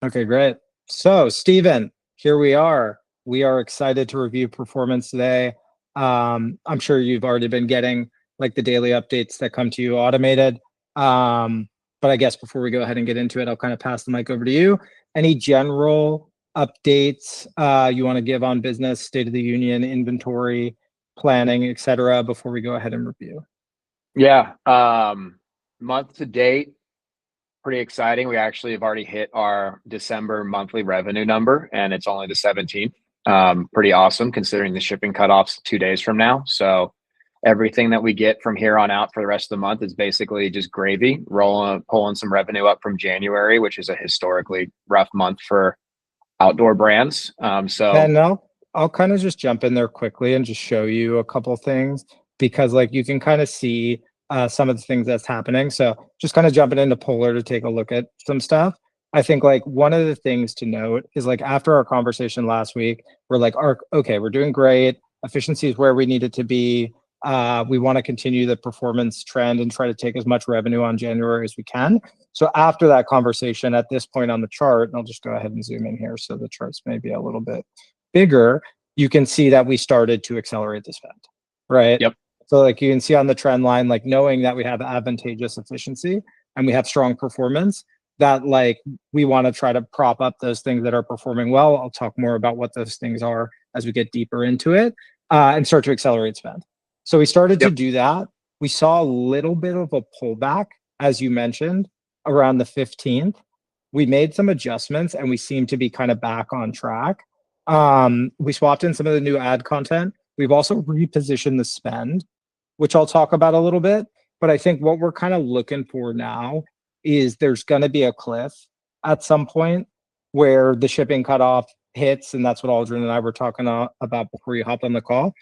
Okay, great. So, Stephen, here we are. We are excited to review performance today. I'm sure you've already been getting like the daily updates that come to you automated. Um, but I guess before we go ahead and get into it, I'll kind of pass the mic over to you. Any general updates you want to give on business, state of the union, inventory, planning, et cetera, before we go ahead and review? Yeah, month to date, pretty exciting. We actually have already hit our December monthly revenue number, and it's only the 17th. Pretty awesome considering the shipping cutoff's 2 days from now. So everything that we get from here on out for the rest of the month is basically just gravy, pulling some revenue up from January, which is a historically rough month for outdoor brands. And I'll kind of just jump in there quickly and just show you a couple things because like you can kind of see some of the things that's happening. So just kind of jumping into Polar to take a look at some stuff. I think like one of the things to note is like after our conversation last week, we're like, okay, we're doing great. Efficiency is where we need it to be. We want to continue the performance trend and try to take as much revenue on January as we can. So after that conversation, at this point on the chart, and I'll just go ahead and zoom in here so the chart's maybe a little bit bigger, you can see that we started to accelerate the spend, right? Yep. So like you can see on the trend line, like knowing that we have advantageous efficiency and we have strong performance, that like we want to try to prop up those things that are performing well. I'll talk more about what those things are as we get deeper into it and start to accelerate spend. So we started to Yep. do that. We saw a little bit of a pullback, as you mentioned, around the 15th. We made some adjustments and we seem to be kind of back on track. We swapped in some of the new ad content. We've also repositioned the spend, which I'll talk about a little bit. But I think what we're kind of looking for now is there's going to be a cliff at some point where the shipping cutoff hits. And that's what Aldrin and I were talking about before you hopped on the call.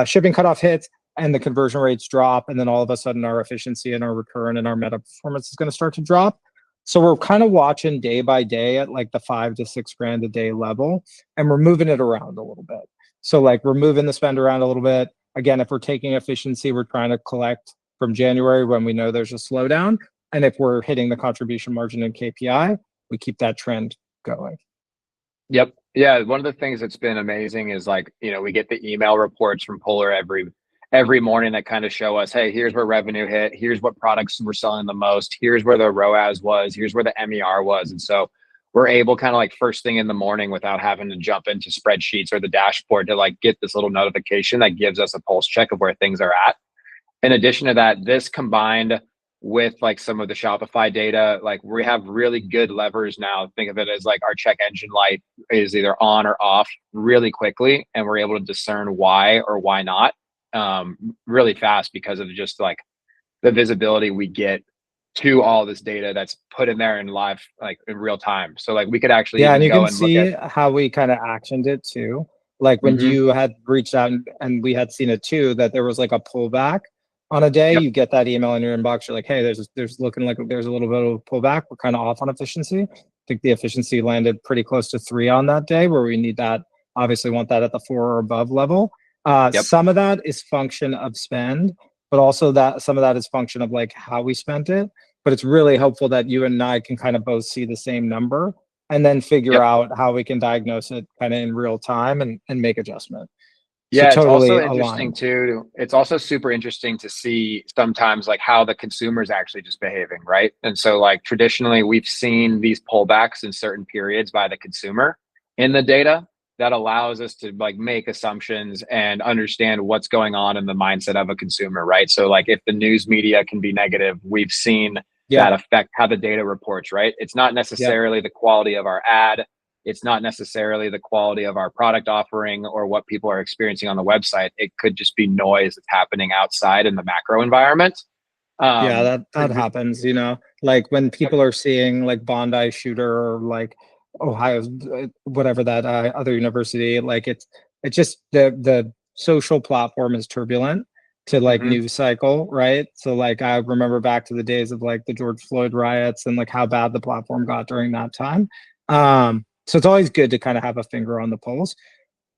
Shipping cutoff hits and the conversion rates drop. And then all of a sudden our efficiency and our recurrent and our meta performance is going to start to drop. So we're kind of watching day by day at like the 5 to 6 grand a day level, and we're moving it around a little bit. So like we're moving the spend around a little bit. Again, if we're taking efficiency, we're trying to collect from January when we know there's a slowdown. And if we're hitting the contribution margin and KPI, we keep that trend going. Yep. Yeah. One of the things that's been amazing is like, we get the email reports from Polar every morning that kind of show us, hey, here's where revenue hit, here's what products we're selling the most, here's where the ROAS was, here's where the MER was. And so we're able kind of like first thing in the morning without having to jump into spreadsheets or the dashboard to like get this little notification that gives us a pulse check of where things are at. In addition to that, this combined with like some of the Shopify data, like we have really good levers now. Think of it as like our check engine light is either on or off really quickly, and we're able to discern why or why not really fast because of just like the visibility we get to all this data that's put in there in live, like in real time. So like we could actually Yeah, even and you go can and look see at. how we kind of actioned it too. Like when Mhm. you had reached out and we had seen it too, that there was like a pullback on a day. Yep. You get that email in your inbox. You're like, hey, there's looking like there's a little bit of a pullback. We're kind of off on efficiency. I think the efficiency landed pretty close to 3 on that day, where we need that. Obviously, want that at the 4 or above level. Yep. Some of that is function of spend, but also that some of that is function of like how we spent it. But it's really helpful that you and I can kind of both see the same number and then figure Yep. out how we can diagnose it kind of in real time and make adjustment. So Yeah, it's totally also interesting aligned. too. It's also super interesting to see sometimes like how the consumer is actually just behaving, right? And so like traditionally we've seen these pullbacks in certain periods by the consumer in the data that allows us to like make assumptions and understand what's going on in the mindset of a consumer, right? So like if the news media can be negative, we've seen that Yep. affect how the data reports, right? It's not Yep. necessarily the quality of our ad, it's not necessarily the quality of our product offering or what people are experiencing on the website. It could just be noise that's happening outside in the macro environment. Yeah, Um, that happens, like when people are seeing like Bondi shooter or like Ohio, whatever that other university, like it's just the social platform is turbulent to like mhm. news cycle, right? So like I remember back to the days of like the George Floyd riots and like how bad the platform got during that time. So it's always good to kind of have a finger on the pulse.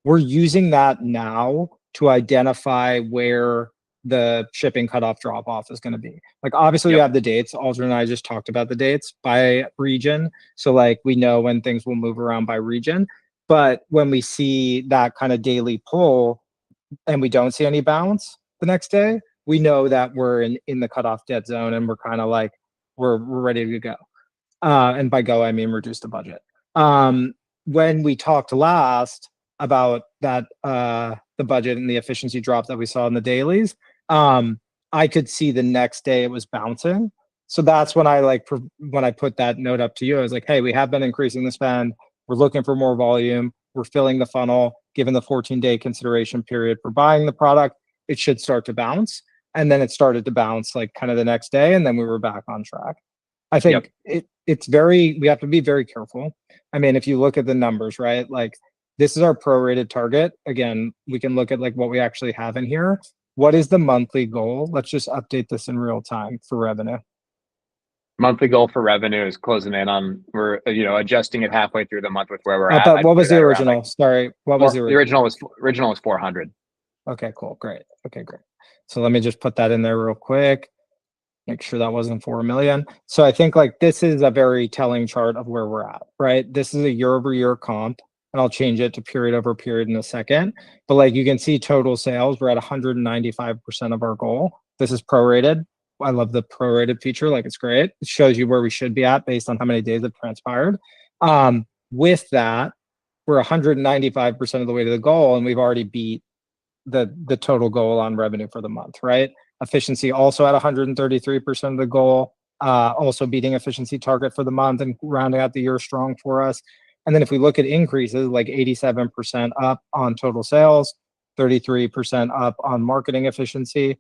We're using that now to identify where the shipping cutoff drop off is going to be. Like, obviously, we have the dates. Aldrin and I just talked about the dates by region. So, like, we know when things will move around by region. But when we see that kind of daily pull and we don't see any bounce the next day, we know that we're in the cutoff dead zone and we're kind of like, we're ready to go. And by go, I mean reduce the budget. When we talked last about that, the budget and the efficiency drop that we saw in the dailies, I could see the next day it was bouncing. So that's when when I put that note up to you, I was like, hey, we have been increasing the spend. We're looking for more volume. We're filling the funnel. Given the 14-day consideration period for buying the product, it should start to bounce. And then it started to bounce like kind of the next day, and then we were back on track. I think we have to be very careful. I mean, if you look at the numbers, right? Like, this is our prorated target. Again, we can look at like what we actually have in here. What is the monthly goal? Let's just update this in real time for revenue. Monthly goal for revenue is closing in on, we're, adjusting it halfway through the month with where we're at. But what was the original? Sorry, what was the original? The original was 400. Okay, cool, great. Okay, great. So let me just put that in there real quick. Make sure that wasn't 4 million. So I think like this is a very telling chart of where we're at, right? This is a year-over-year comp, and I'll change it to period over period in a second. But like you can see total sales, we're at 195% of our goal. This is prorated. I love the prorated feature. Like, it's great. It shows you where we should be at based on how many days have transpired. With that, we're 195% of the way to the goal, and we've already beat the total goal on revenue for the month, right? Efficiency also at 133% of the goal, also beating efficiency target for the month and rounding out the year strong for us. And then if we look at increases, like 87% up on total sales, 33% up on marketing efficiency,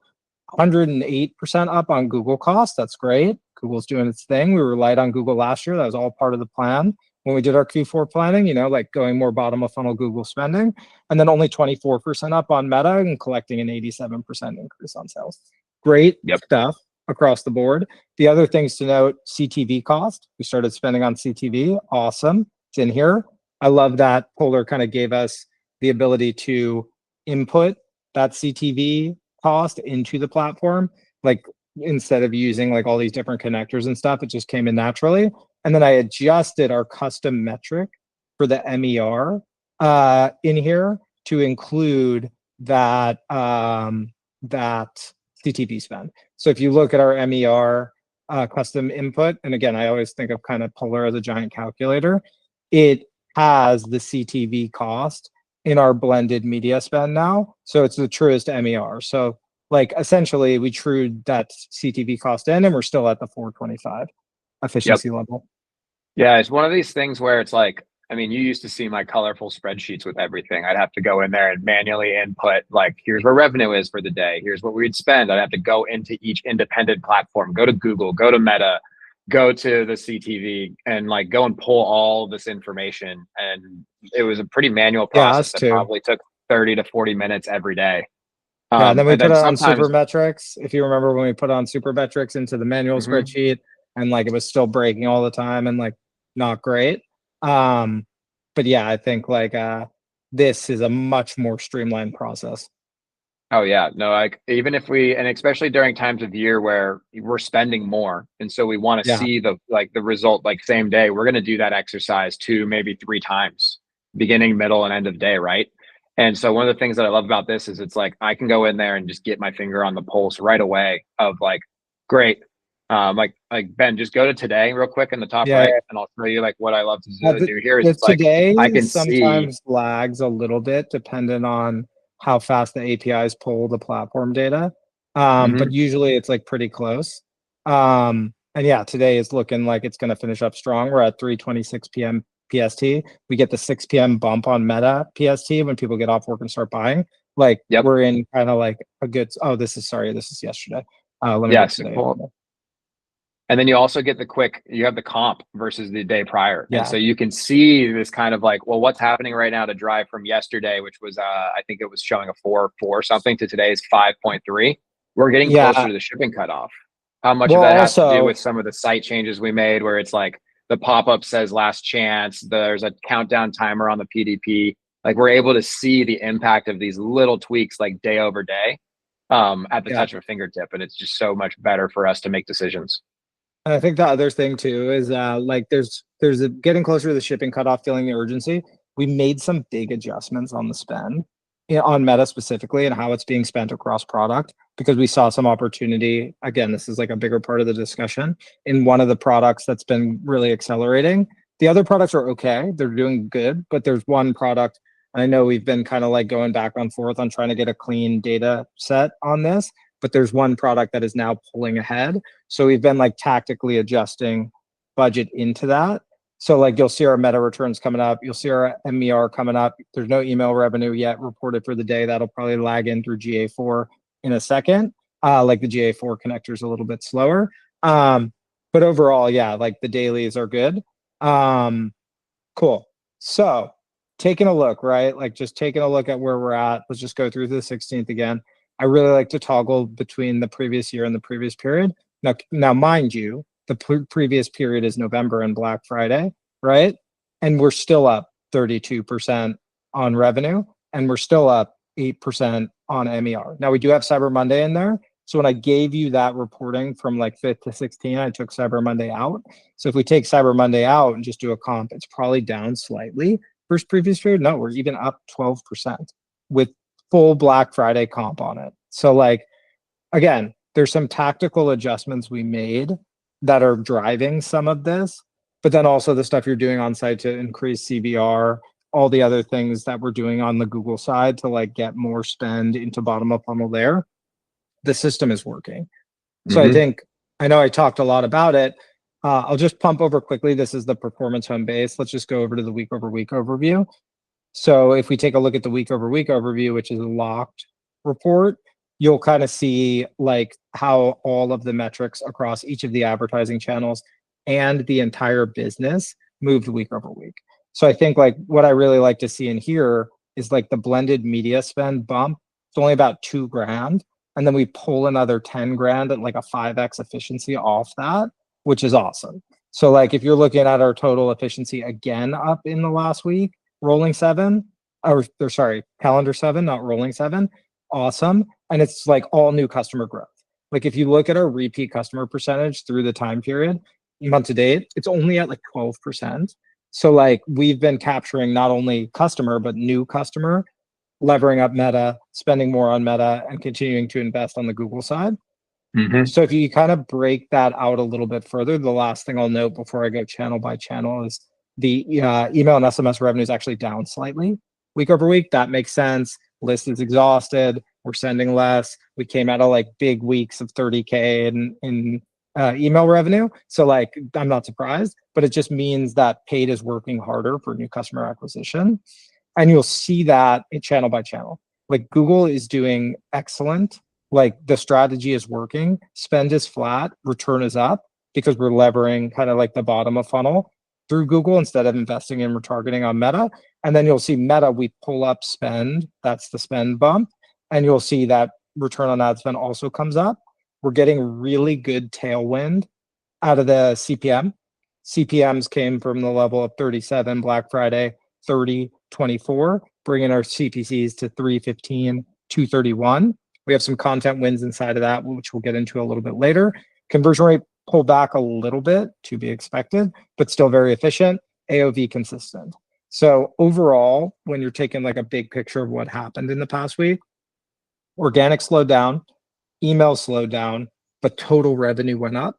108% up on Google costs. That's great. Google's doing its thing. We were light on Google last year. That was all part of the plan when we did our Q4 planning, like going more bottom of funnel Google spending. And then only 24% up on Meta and collecting an 87% increase on sales. Great stuff across the board. The other things to note, CTV cost. We started spending on CTV. Awesome. It's in here. I love that Polar kind of gave us the ability to input that CTV cost into the platform. Like, instead of using like all these different connectors and stuff, it just came in naturally. And then I adjusted our custom metric for the MER in here to include that that CTV spend. So if you look at our MER custom input, and again, I always think of kind of Polar as a giant calculator, it has the CTV cost in our blended media spend now. So it's the truest MER. So like essentially we trued that CTV cost in, and we're still at the 425 efficiency level. Yeah, it's one of these things where it's like, I mean, you used to see my colorful spreadsheets with everything. I'd have to go in there and manually input, like, here's where revenue is for the day. Here's what we'd spend. I'd have to go into each independent platform, go to Google, go to Meta, go to the CTV, and like go and pull all this information. And it was a pretty manual process that probably took 30 to 40 minutes every day. And then we put it on Supermetrics. If you remember when we put on Supermetrics into the manual spreadsheet, and like it was still breaking all the time and like not great. But yeah, I think like this is a much more streamlined process. Oh yeah, no, like even if and especially during times of year where we're spending more, and so we want to see the result like same day, we're going to do that exercise 2, maybe 3 times, beginning, middle, and end of day, right? And so one of the things that I love about this is it's like I can go in there and just get my finger on the pulse right away of like, great. Like Ben, just go to today real quick in the top right, and I'll show you like what I love to do here. Is it's today like I can sometimes lags a little bit dependent on how fast the APIs pull the platform data. But usually it's like pretty close. And yeah, today is looking like it's going to finish up strong. We're at 3:26 p.m. PST. We get the 6 p.m. bump on Meta PST when people get off work and start buying. Like we're in kind of like a good. Oh, this is yesterday. Let me get today. Cool. And then you also get you have the comp versus the day prior. And so you can see this kind of like, well, what's happening right now to drive from yesterday, which was, I think it was showing a 4.4 something, to today's 5.3. We're getting closer to the shipping cutoff. How much of that has to do with some of the site changes we made, where it's like the pop-up says last chance, there's a countdown timer on the PDP. Like, we're able to see the impact of these little tweaks like day over day. at the Yeah. touch of a fingertip. And it's just so much better for us to make decisions. And I think the other thing too is like there's a getting closer to the shipping cutoff, feeling the urgency. We made some big adjustments on the spend, on Meta specifically, and how it's being spent across product, because we saw some opportunity. Again, this is like a bigger part of the discussion in one of the products that's been really accelerating. The other products are okay, they're doing good, but there's one product. I know we've been kind of like going back and forth on trying to get a clean data set on this, but there's one product that is now pulling ahead. So we've been like tactically adjusting budget into that. So like you'll see our Meta returns coming up. You'll see our MER coming up. There's no email revenue yet reported for the day. That'll probably lag in through GA4 in a second. Like the GA4 connector is a little bit slower. But overall, yeah, like the dailies are good. Cool. So taking a look, right? Like just taking a look at where we're at. Let's just go through the 16th again. I really like to toggle between the previous year and the previous period. Now, mind you, the previous period is November and Black Friday, right? And we're still up 32% on revenue, and we're still up 8% on MER. Now, we do have Cyber Monday in there. So when I gave you that reporting from like 5th to 16, I took Cyber Monday out. So if we take Cyber Monday out and just do a comp, it's probably down slightly versus previous period. No, we're even up 12% with full Black Friday comp on it. So like, again, there's some tactical adjustments we made that are driving some of this, but then also the stuff you're doing on site to increase CBR, all the other things that we're doing on the Google side to like get more spend into bottom of funnel there. The system is working. So I think, I know I talked a lot about it. I'll just pump over quickly. This is the performance home base. Let's just go over to the week over week overview. So if we take a look at the week over week overview, which is a locked report, you'll kind of see like how all of the metrics across each of the advertising channels and the entire business moved week over week. So I think like what I really like to see in here is like the blended media spend bump. It's only about $2,000. And then we pull another 10 grand at like a 5x efficiency off that, which is awesome. So like if you're looking at our total efficiency again up in the last week, rolling 7, or sorry, calendar 7, not rolling 7. Awesome. And it's like all new customer growth. Like if you look at our repeat customer percentage through the time period, month to date, it's only at like 12%. So like we've been capturing not only customer, but new customer, levering up Meta, spending more on Meta, and continuing to invest on the Google side. So if you kind of break that out a little bit further, the last thing I'll note before I go channel by channel is the email and SMS revenue is actually down slightly week over week. That makes sense. List is exhausted. We're sending less. We came out of like big weeks of 30K in email revenue. So like, I'm not surprised, but it just means that paid is working harder for new customer acquisition. And you'll see that in channel by channel. Like Google is doing excellent. Like the strategy is working. Spend is flat. Return is up because we're levering kind of like the bottom of funnel through Google instead of investing in retargeting on Meta. And then you'll see Meta, we pull up spend. That's the spend bump. And you'll see that return on ad spend also comes up. We're getting really good tailwind out of the CPM. CPMs came from the level of 37 Black Friday, 30, 24, bringing our CPCs to 315, 231. We have some content wins inside of that, which we'll get into a little bit later. Conversion rate pulled back a little bit, to be expected, but still very efficient. AOV consistent. So overall, when you're taking like a big picture of what happened in the past week, organic slowed down, email slowed down, but total revenue went up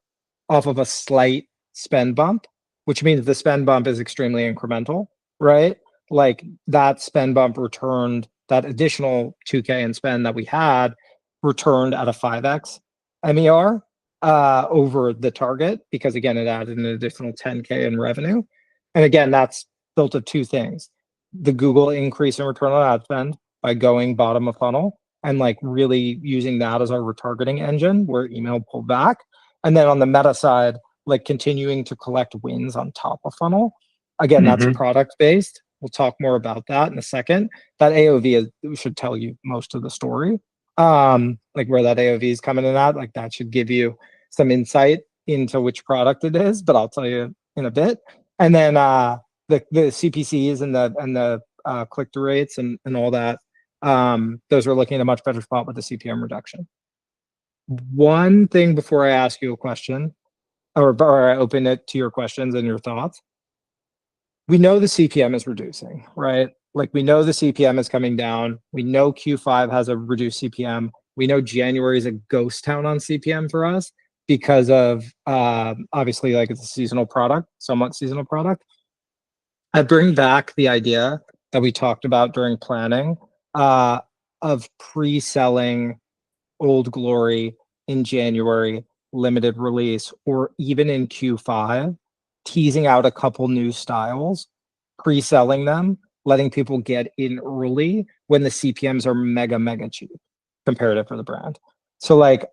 off of a slight spend bump, which means the spend bump is extremely incremental, right? Like that spend bump returned, that additional 2K in spend that we had returned at a 5x MER over the target, because again, it added an additional 10K in revenue. And again, that's built of two things: the Google increase in return on ad spend by going bottom of funnel and like really using that as our retargeting engine where email pulled back. And then on the Meta side, like continuing to collect wins on top of funnel. Again, that's product based. We'll talk more about that in a second. That AOV should tell you most of the story. Like where that AOV is coming in at, like that should give you some insight into which product it is, but I'll tell you in a bit. And then the CPCs and the click-through rates and all that those are looking at a much better spot with the CPM reduction. One thing before I ask you a question, or I open it to your questions and your thoughts. We know the CPM is reducing, right? Like we know the CPM is coming down. We know Q5 has a reduced CPM. We know January is a ghost town on CPM for us because of obviously like it's a seasonal product, somewhat seasonal product. I bring back the idea that we talked about during planning of pre-selling Old Glory in January, limited release, or even in Q5, teasing out a couple new styles, pre-selling them, letting people get in early when the CPMs are mega cheap comparative for the brand. So like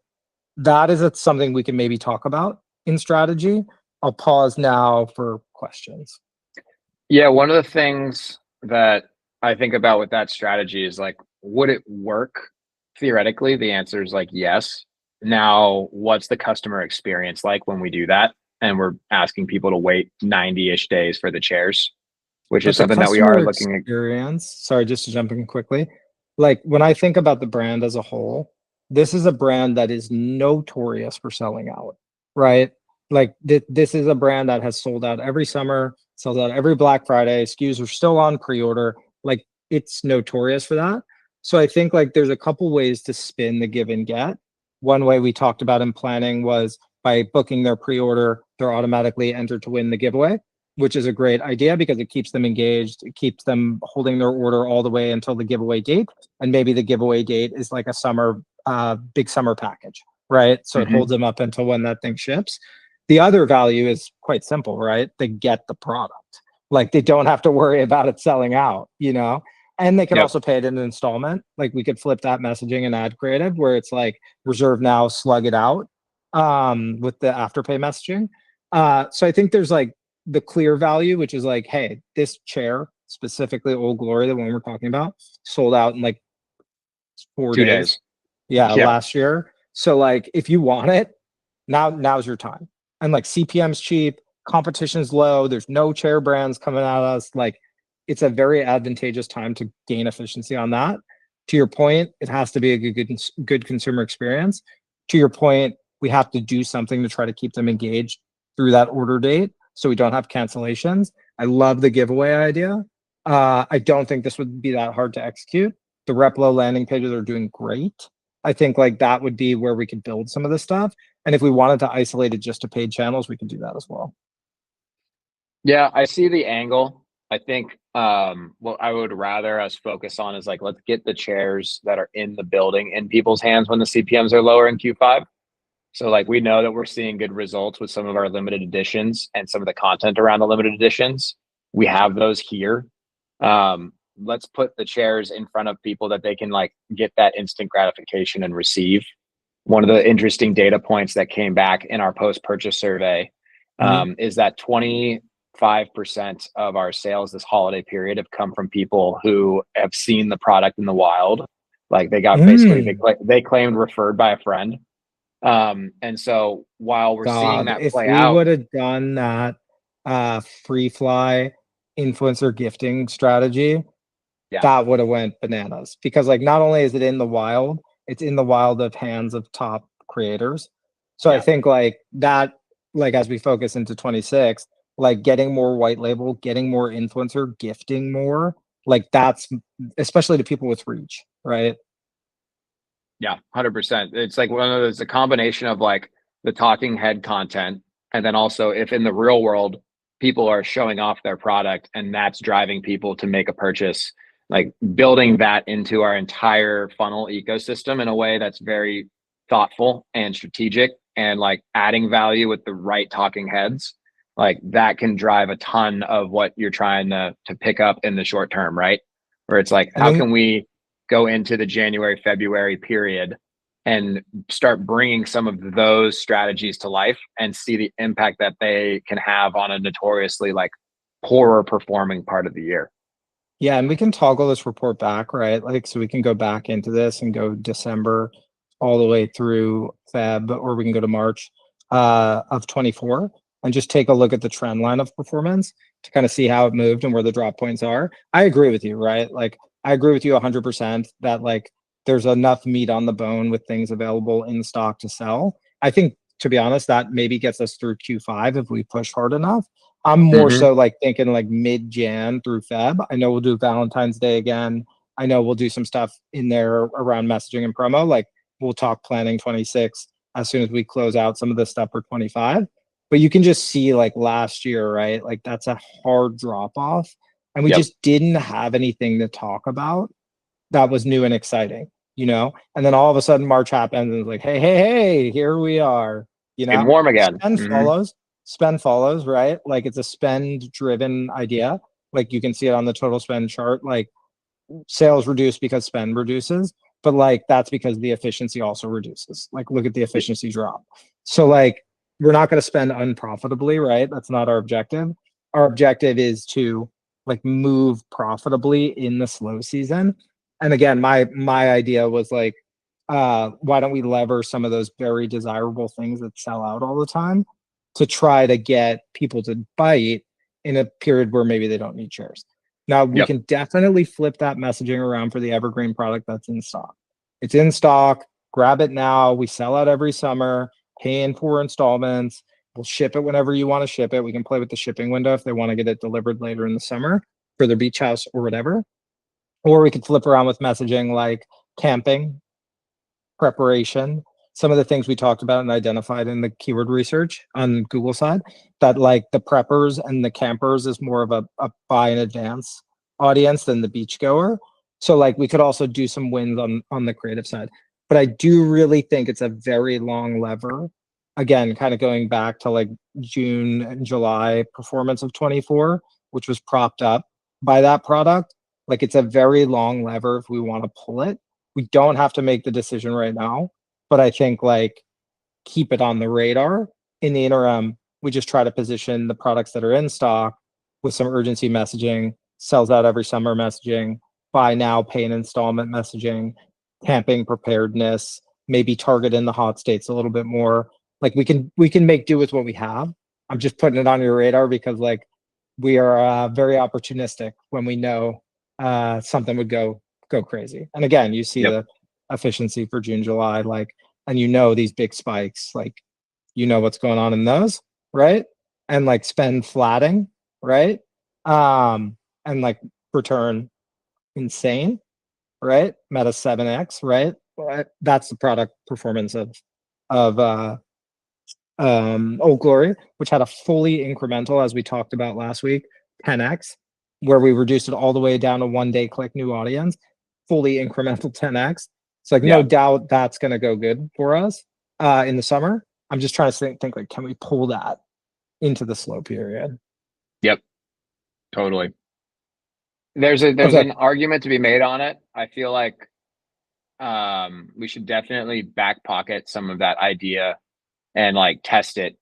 that is something we can maybe talk about in strategy. I'll pause now for questions. Yeah, one of the things that I think about with that strategy is like, would it work? Theoretically, the answer is like yes. Now, what's the customer experience like when we do that? And we're asking people to wait 90-ish days for the chairs, which is something that we are looking at. Sorry, just to jump in quickly. Like when I think about the brand as a whole, this is a brand that is notorious for selling out, right? Like this is a brand that has sold out every summer, sells out every Black Friday. SKUs are still on pre-order. Like it's notorious for that. So I think like there's a couple ways to spin the give and get. One way we talked about in planning was by booking their pre-order, they're automatically entered to win the giveaway, which is a great idea because it keeps them engaged. It keeps them holding their order all the way until the giveaway date. And maybe the giveaway date is like a summer, big summer package, right? So it holds them up until when that thing ships. The other value is quite simple, right? They get the product. Like they don't have to worry about it selling out, you know? And they can also pay it in an installment. Like we could flip that messaging and ad creative where it's like reserve now, slug it out with the afterpay messaging. So I think there's like the clear value, which is like, hey, this chair, specifically Old Glory, the one we're talking about, sold out in like 4 days. Yeah, last year. So like if you want it, now's your time. And like CPM's cheap, competition's low, there's no chair brands coming at us. Like it's a very advantageous time to gain efficiency on that. To your point, it has to be a good consumer experience. To your point, we have to do something to try to keep them engaged through that order date so we don't have cancellations. I love the giveaway idea. I don't think this would be that hard to execute. The Replo landing pages are doing great. I think like that would be where we could build some of this stuff. And if we wanted to isolate it just to paid channels, we could do that as well. Yeah, I see the angle. I think what I would rather us focus on is like, let's get the chairs that are in the building in people's hands when the CPMs are lower in Q5. So like we know that we're seeing good results with some of our limited editions and some of the content around the limited editions. We have those here. Let's put the chairs in front of people that they can like get that instant gratification and receive. One of the interesting data points that came back in our post-purchase survey is that 25% of our sales this holiday period have come from people who have seen the product in the wild. Like they got basically, they claimed referred by a friend. And so while we're seeing that play out, if we would have done that free fly influencer gifting strategy, that would have went bananas. Because like not only is it in the wild, it's in the wild of hands of top creators. So I think like that, like as we focus into 26, like getting more white label, getting more influencer, gifting more, like that's especially to people with reach, right? Yeah, 100%. It's like one of those, a combination of like the talking head content. And then also if in the real world, people are showing off their product and that's driving people to make a purchase, like building that into our entire funnel ecosystem in a way that's very thoughtful and strategic and like adding value with the right talking heads, like that can drive a ton of what you're trying to pick up in the short term, right? Where it's like, how can we go into the January, February period and start bringing some of those strategies to life and see the impact that they can have on a notoriously like poorer performing part of the year. Yeah, and we can toggle this report back, right? Like, so we can go back into this and go December all the way through Feb, or we can go to March of 24 and just take a look at the trend line of performance to kind of see how it moved and where the drop points are. I agree with you, right? Like I agree with you 100% that like there's enough meat on the bone with things available in stock to sell. I think, to be honest, that maybe gets us through Q5 if we push hard enough. I'm more so like thinking like mid-Jan through Feb. I know we'll do Valentine's Day again. I know we'll do some stuff in there around messaging and promo. Like we'll talk planning 26 as soon as we close out some of this stuff for 25. But you can just see like last year, right? Like that's a hard drop off. And we just didn't have anything to talk about that was new and exciting, you know? And then all of a sudden March happens and it's like, hey, here we are, you know? Getting warm again. Spend follows, right? Like it's a spend driven idea. Like you can see it on the total spend chart, like sales reduce because spend reduces, but like that's because the efficiency also reduces. Like look at the efficiency drop. So like we're not going to spend unprofitably, right? That's not our objective. Our objective is to like move profitably in the slow season. And again, my idea was like, why don't we lever some of those very desirable things that sell out all the time to try to get people to bite in a period where maybe they don't need shares. Now we can definitely flip that messaging around for the evergreen product that's in stock. It's in stock, grab it now. We sell out every summer, pay in 4 installments. We'll ship it whenever you want to ship it. We can play with the shipping window if they want to get it delivered later in the summer for their beach house or whatever. Or we could flip around with messaging like camping, preparation, some of the things we talked about and identified in the keyword research on Google side, that like the preppers and the campers is more of a buy in advance audience than the beachgoer. So like we could also do some wins on the creative side. But I do really think it's a very long lever. Again, kind of going back to like June and July performance of 24, which was propped up by that product. Like it's a very long lever if we want to pull it. We don't have to make the decision right now, but I think like keep it on the radar. In the interim, we just try to position the products that are in stock with some urgency messaging, sells out every summer messaging, buy now, pay an installment messaging, camping preparedness, maybe target in the hot states a little bit more. Like we can make do with what we have. I'm just putting it on your radar because like we are very opportunistic when we know something would go crazy. And again, you see the efficiency for June, July, like, and you know these big spikes, like you know what's going on in those, right? And like spend flatting, right? And like return insane, right? Meta 7x, right? That's the product performance of Old Glory, which had a fully incremental, as we talked about last week, 10x, where we reduced it all the way down to 1 day click new audience, fully incremental 10x. It's like no doubt that's going to go good for us in the summer. I'm just trying to think like, can we pull that into the slow period? Yep, totally. There's an argument to be made on it. I feel like we should definitely back pocket some of that idea and like test it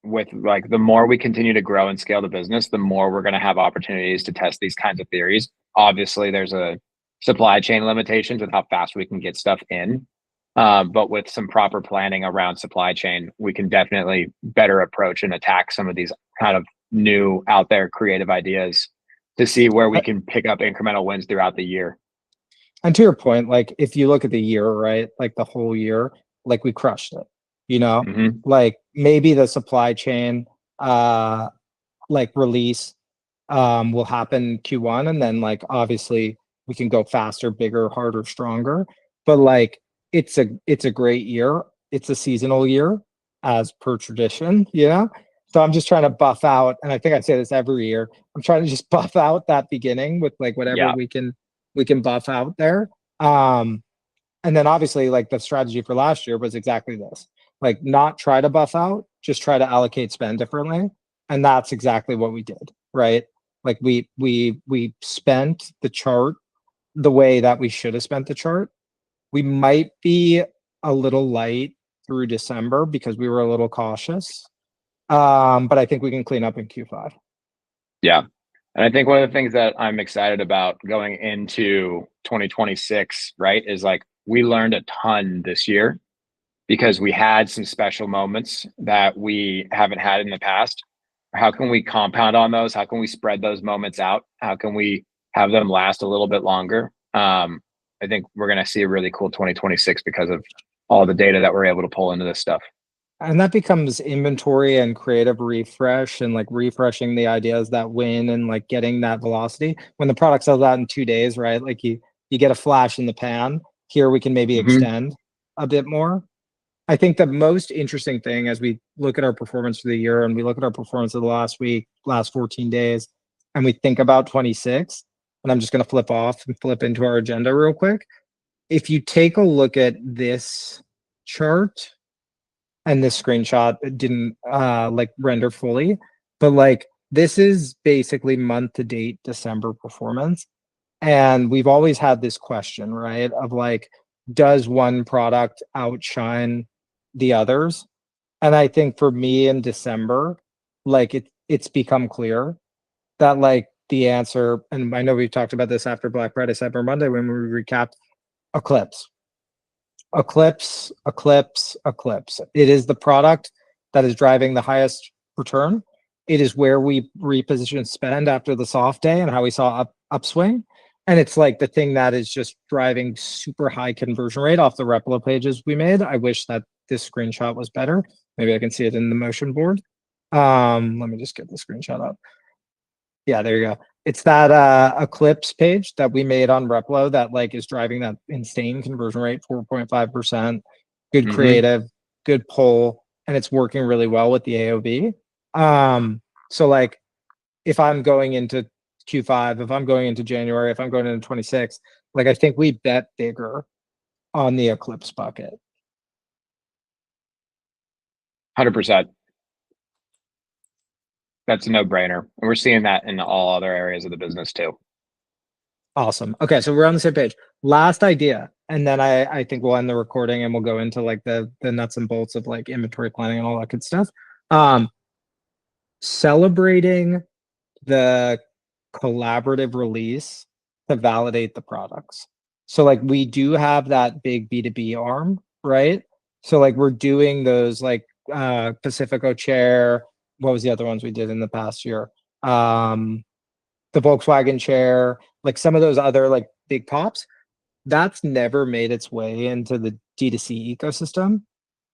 with like the more we continue to grow and scale the business, the more we're going to have opportunities to test these kinds of theories. Obviously, there's a supply chain limitations with how fast we can get stuff in. But with some proper planning around supply chain, we can definitely better approach and attack some of these kind of new out there creative ideas to see where we can pick up incremental wins throughout the year. And to your point, like if you look at the year, right, like the whole year, like we crushed it, you know, like maybe the supply chain like release will happen Q1, and then like obviously we can go faster, bigger, harder, stronger. But like it's a great year. It's a seasonal year as per tradition, you know. So I'm just trying to buff out, and I think I say this every year. I'm trying to just buff out that beginning with like whatever we can buff out there. And then obviously like the strategy for last year was exactly this. Like not try to buff out, just try to allocate spend differently. And that's exactly what we did, right? Like we spent the chart the way that we should have spent the chart. We might be a little light through December because we were a little cautious. But I think we can clean up in Q5. Yeah. And I think one of the things that I'm excited about going into 2026, right, is like we learned a ton this year because we had some special moments that we haven't had in the past. How can we compound on those? How can we spread those moments out? How can we have them last a little bit longer? I think we're going to see a really cool 2026 because of all the data that we're able to pull into this stuff. And that becomes inventory and creative refresh and like refreshing the ideas that win and like getting that velocity. When the product sells out in 2 days, right? Like you get a flash in the pan. Here we can maybe extend a bit more. I think the most interesting thing as we look at our performance for the year and we look at our performance of the last week, last 14 days, and we think about 26, and I'm just going to flip off and flip into our agenda real quick. If you take a look at this chart, and this screenshot didn't like render fully, but like this is basically month to date December performance. And we've always had this question, right? Of like, does one product outshine the others? And I think for me in December, like it's become clear that like the answer, and I know we've talked about this after Black Friday, Cyber Monday when we recapped, Eclipse. Eclipse. It is the product that is driving the highest return. It is where we reposition spend after the soft day and how we saw upswing. And it's like the thing that is just driving super high conversion rate off the Replo pages we made. I wish that this screenshot was better. Maybe I can see it in the motion board. Let me just get the screenshot up. Yeah, there you go. It's that Eclipse page that we made on Replo that like is driving that insane conversion rate, 4.5%, good creative, good pull, and it's working really well with the AOV. So like if I'm going into Q5, if I'm going into January, if I'm going into 26, like I think we bet bigger on the Eclipse bucket. 100%. That's a no-brainer. And we're seeing that in all other areas of the business too. Awesome. Okay, so we're on the same page. Last idea, and then I think we'll end the recording and we'll go into like the nuts and bolts of like inventory planning and all that good stuff. Celebrating the collaborative release to validate the products. So like we do have that big B2B arm, right? So like we're doing those like Pacifico chair. What was the other ones we did in the past year? The Volkswagen chair, like some of those other like big pops. That's never made its way into the D2C ecosystem,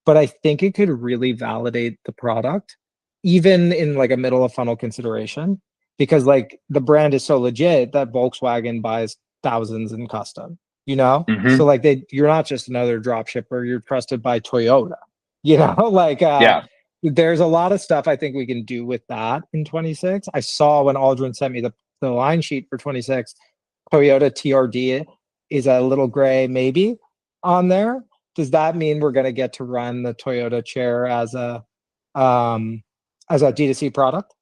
but I think it could really validate the product, even in like a middle of funnel consideration, because like the brand is so legit that Volkswagen buys thousands in custom, you know? So like you're not just another drop shipper, you're trusted by Toyota, you know, like there's a lot of stuff I think we can do with that in 26. I saw when Aldrin sent me the line sheet for 26, Toyota TRD is a little gray maybe on there. Does that mean we're going to get to run the Toyota chair as a D2C product?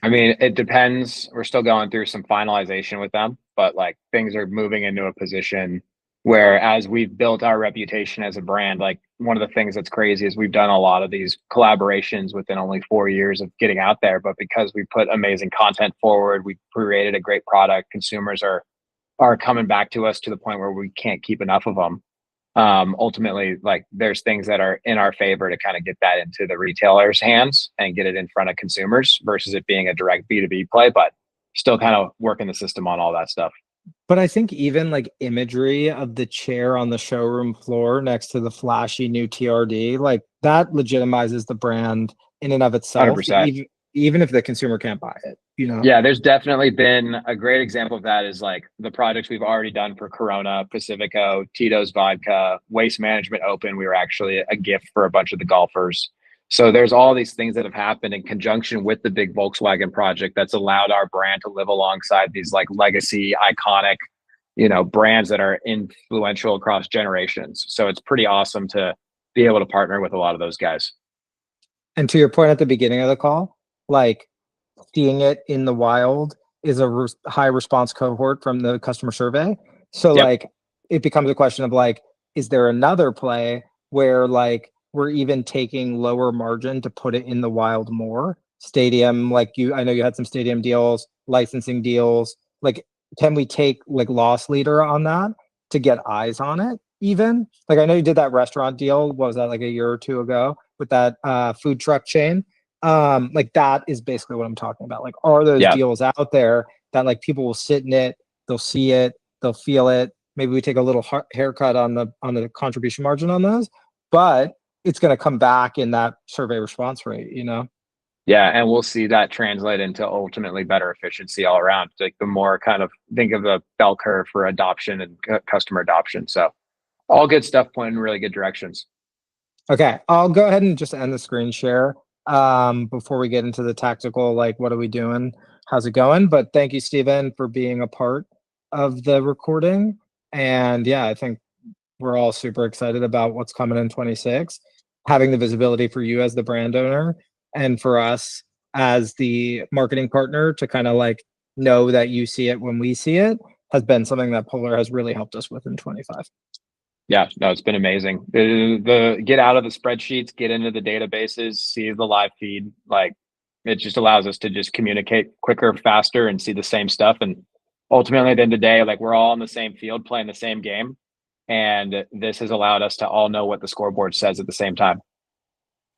I mean, it depends. We're still going through some finalization with them, but like things are moving into a position where as we've built our reputation as a brand, like one of the things that's crazy is we've done a lot of these collaborations within only 4 years of getting out there. But because we put amazing content forward, we created a great product, consumers are coming back to us to the point where we can't keep enough of them. Ultimately, like there's things that are in our favor to kind of get that into the retailer's hands and get it in front of consumers versus it being a direct B2B play, but still kind of working the system on all that stuff. But I think even like imagery of the chair on the showroom floor next to the flashy new TRD, like that legitimizes the brand in and of itself, 100%. even if the consumer can't buy it, you know? Yeah, there's definitely been a great example of that is like the projects we've already done for Corona, Pacifico, Tito's Vodka, Waste Management Open. We were actually a gift for a bunch of the golfers. So there's all these things that have happened in conjunction with the big Volkswagen project that's allowed our brand to live alongside these like legacy, iconic, you know, brands that are influential across generations. So it's pretty awesome to be able to partner with a lot of those guys. And to your point at the beginning of the call, like seeing it in the wild is a high response cohort from the customer survey. So like it becomes a question of like, is there another play where like we're even taking lower margin to put it in the wild more? Stadium, like I know you had some stadium deals, licensing deals. Like, can we take like loss leader on that to get eyes on it even? Like I know you did that restaurant deal. What was that, like a year or two ago with that food truck chain? Like that is basically what I'm talking about. Like, are those deals out there that like people will sit in it, they'll see it, they'll feel it. Maybe we take a little haircut on the contribution margin on those, but it's going to come back in that survey response rate, you know? Yeah, and we'll see that translate into ultimately better efficiency all around. Like the more kind of think of a bell curve for adoption and customer adoption. So all good stuff pointing in really good directions. Okay, I'll go ahead and just end the screen share before we get into the tactical, like what are we doing? How's it going? But thank you, Stephen, for being a part of the recording. And yeah, I think we're all super excited about what's coming in 26, having the visibility for you as the brand owner and for us as the marketing partner to kind of like know that you see it when we see it has been something that Polar has really helped us with in 25. Yeah, no, it's been amazing. The get out of the spreadsheets, get into the databases, see the live feed. Like it just allows us to just communicate quicker, faster, and see the same stuff. And ultimately, at the end of the day, like we're all on the same field playing the same game. And this has allowed us to all know what the scoreboard says at the same time.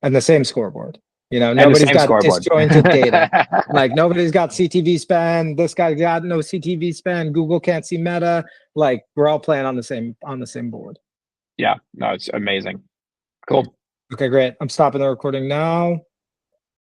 And the same scoreboard. You know, And nobody's got scoreboard. disjointed data. Like nobody's got CTV spend. This guy got no CTV spend. Google can't see Meta. Like we're all playing on the same board. Yeah, no, it's amazing. Cool. Okay, great. I'm stopping the recording now.